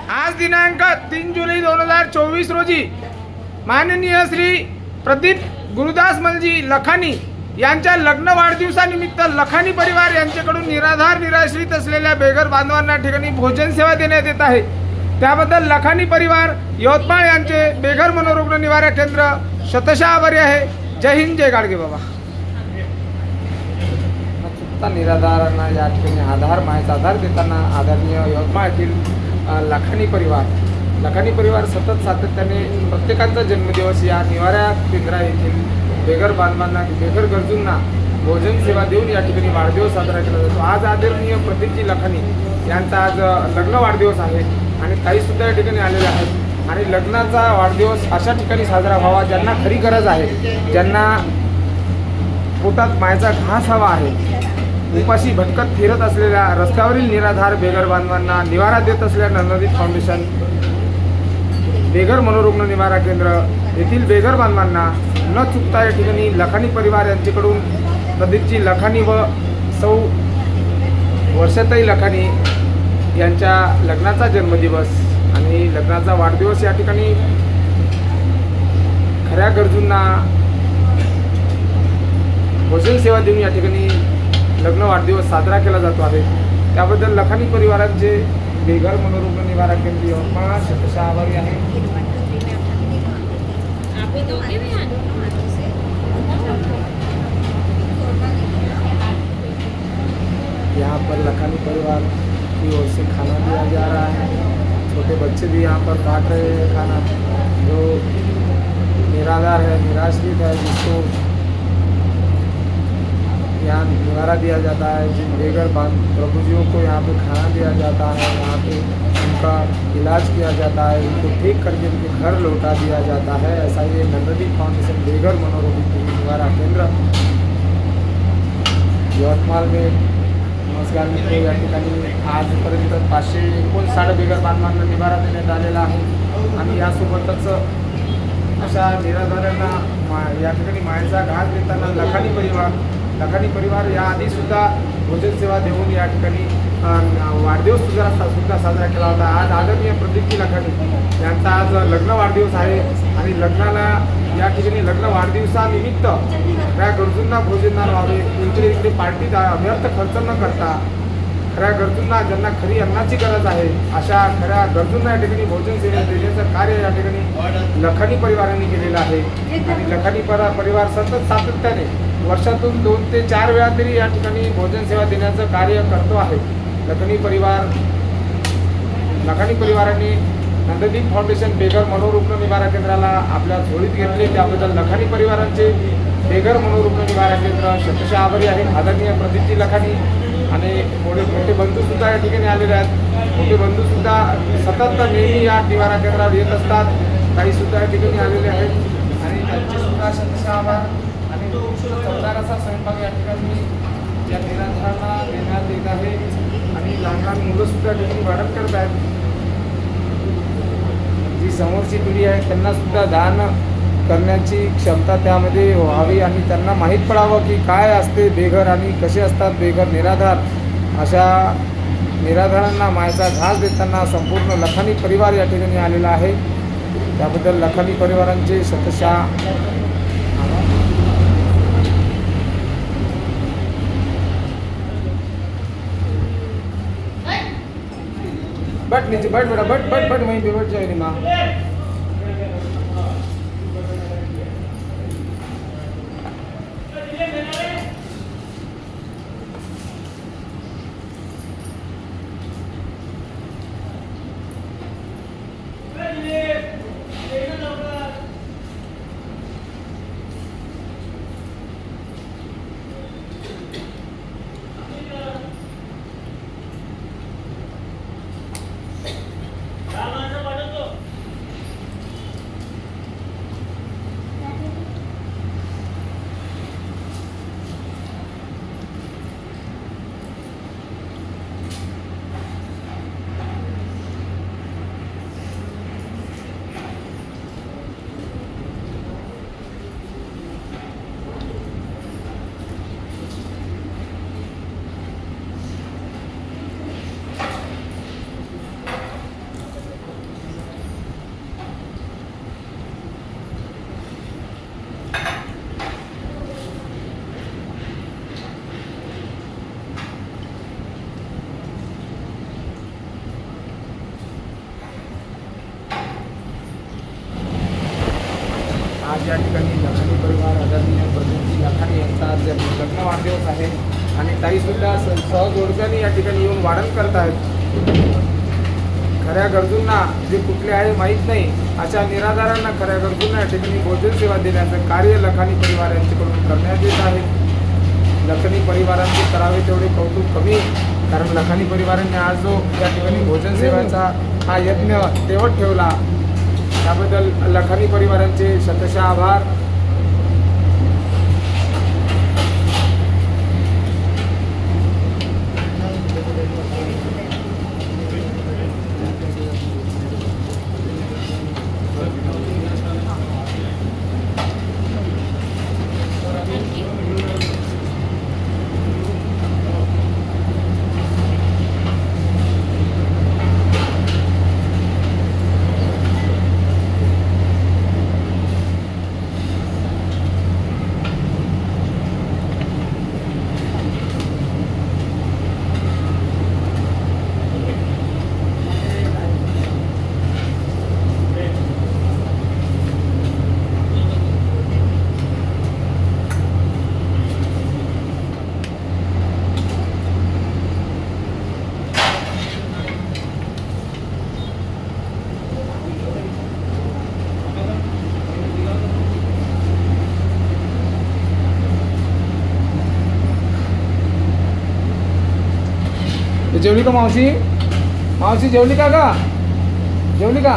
आज दिनांक 3 जुलै 2024 रोजी माननीय श्री प्रदीप गुरुदास मलजी लखानी यांच्या लग्न वाढदिवसानिमित्त लखानी परिवार यांच्याकडून निराधार निराश्रित असलेल्या बेघर बांधवांना ठिकाणी भोजन सेवा देण्यात येत आहे। त्याबद्दल लखानी परिवार यवतमाळ यांचे बेघर मनोरुग्ण निवारण केंद्र शतशः आभारी आहे। जय हिंद, जय गाडगे बाबा। निराधारांना या ठिकाणी आधार माहिती आधार देताना आदरणीय यवतमाळतील लखानी परिवार सतत सातत्याने प्रत्येकाचा जन्मदिवस या निवारा केंद्रा येथील बेघर बांधवांना बेघर गरजूंना भोजन सेवा देऊन या ठिकाणी वाढदिवस साजरा केला जातो। आज आदरणीय प्रदीपजी लखानी यांचा आज लग्न वाढदिवस आहे आणि ताईसुद्धा या ठिकाणी आलेले आहेत आणि लग्नाचा वाढदिवस अशा ठिकाणी साजरा व्हावा ज्यांना खरी गरज आहे, ज्यांना पोटात मायेचा घास हवा आहे, उपाशी भटकत फिरत असलेल्या रस्त्यावरील निराधार बेघर बांधवांना निवारा देत असलेल्या नंददीप फाउंडेशन बेघर मनोरुग्ण निवारा केंद्र येथील बेघर बांधवांना न चुकता या ठिकाणी लखानी परिवार यांच्याकडून प्रदीपजी लखानी व सौ वर्षाताई लखानी यांच्या लग्नाचा जन्मदिवस आणि लग्नाचा वाढदिवस या ठिकाणी खऱ्या गरजूंना भोजन सेवा देऊन या ठिकाणी लग्न वाढदिवस साजरा केला जातो आहे। त्याबद्दल लखानी परिवारांचे बेघर मनोरुग्ण निवारा केंद्र यवतमाळ शतशः आभारी आहे। यहाँ पर लखानी परिवार की ओर से खाना दिया जा रहा है। छोटे बच्चे भी यहाँ पर बांट रहे हैं खाना। जो निराधार है, निराश्रित है, जिसको यहाँ निवारा दिया जाता है, जिन बेघर प्रभुजियों को यहाँ पे खाना दिया जाता है, यहाँ पे उनका इलाज किया जाता है, उनको ठीक करके उनके घर लौटा दिया जाता है। ऐसा ये नंददीप फाउंडेशन बेघर मनोरुग्ण निवारा केंद्र यवतमाळ में नमस्कार मित्र या ठिकाणी आजपर्यंत 559 बेघर बांधवांना निवारा देण्यात आलेला आहे आणि यासोबतच अशा निराधारांना या ठिकाणी मायेचा घास देताना लखानी परिवार याआधी सुद्धा भोजन सेवा देऊन या ठिकाणी वाढदिवस सुद्धा साजरा केला होता। आज आदरणीय प्रदीपजी लखानी यांचा आज लग्न वाढदिवस आहे आणि लग्नाला या ठिकाणी लग्न वाढदिवसानिमित्त खऱ्या गरजूंना भोजन व्हावे, इकडे इकडे पार्टीत व्यर्थ खर्च न करता खऱ्या गरजूंना ज्यांना खरी अन्नाची गरज आहे अशा खऱ्या गरजूंना या ठिकाणी भोजन सेवा देण्याचं कार्य या ठिकाणी लखानी परिवारांनी केलेलं आहे आणि लखानी परिवार सतत सातत्याने वर्षातून 2 ते 4 वेळा तरी या ठिकाणी भोजन सेवा देण्याचं कार्य करतो आहे। लखानी परिवारांनी नंददीप फाउंडेशन बेघर मनोरुग्ण निवारा केंद्राला आपल्या झोळीत घेतले, त्याबद्दल लखानी परिवारांचे बेघर मनोरुग्ण निवारा केंद्र शतशः आभारी आहे। आदरणीय प्रदीपजी लखानी आणि मोठे बंधूसुद्धा या ठिकाणी आलेले आहेत। मोठे बंधूसुद्धा सतत नेहमी या निवारा केंद्रावर येत असतात, काहीसुद्धा या ठिकाणी आलेले आहेत आणि त्यांचेसुद्धा शतशः आभार। आणि चवदार असा स्वयंपाक या ठिकाणी या निराधारांना देण्यात येत आहे आणि लहान लहान मुलंसुद्धा ठिकाणी वाढत करत आहेत। जी समोरची पिढी आहे त्यांना सुद्धा दान करण्याची क्षमता त्यामध्ये व्हावी आणि त्यांना माहीत पडावं की काय असते बेघर आणि कसे असतात बेघर निराधार। अशा निराधारांना मायेचा घास देताना संपूर्ण लखानी परिवार या ठिकाणी आलेला आहे। त्याबद्दल लखानी परिवारांचे शतशः बट नीचे बैठ बेटा, बट वहीं पे बैठ जाएगी माँ। या ठिकाणी लखानी परिवार आदरणीय प्रतिनिधी लखानी यांचा आज लग्न वाढदिवस आहे आणि ताईसुद्धा सहजोडप्याने या ठिकाणी येऊन वाढण करत आहेत. खऱ्या गरजूंना जे कुठले आहे माहीत नाही अशा निराधारांना खऱ्या गरजूंना या ठिकाणी भोजन सेवा देण्याचं कार्य लखानी परिवार यांच्याकडून करण्यात येत आहे. लखानी परिवारांचे करावे तेवढे कौतुक कमी, कारण लखानी परिवारांनी आज जो या ठिकाणी भोजन सेवेचा हा यज्ञ तेवत ठेवला त्याबद्दल लखानी परिवारांचे शतशः आभार. जेवली का मावशी? मावशी जेवली का? जेवली का?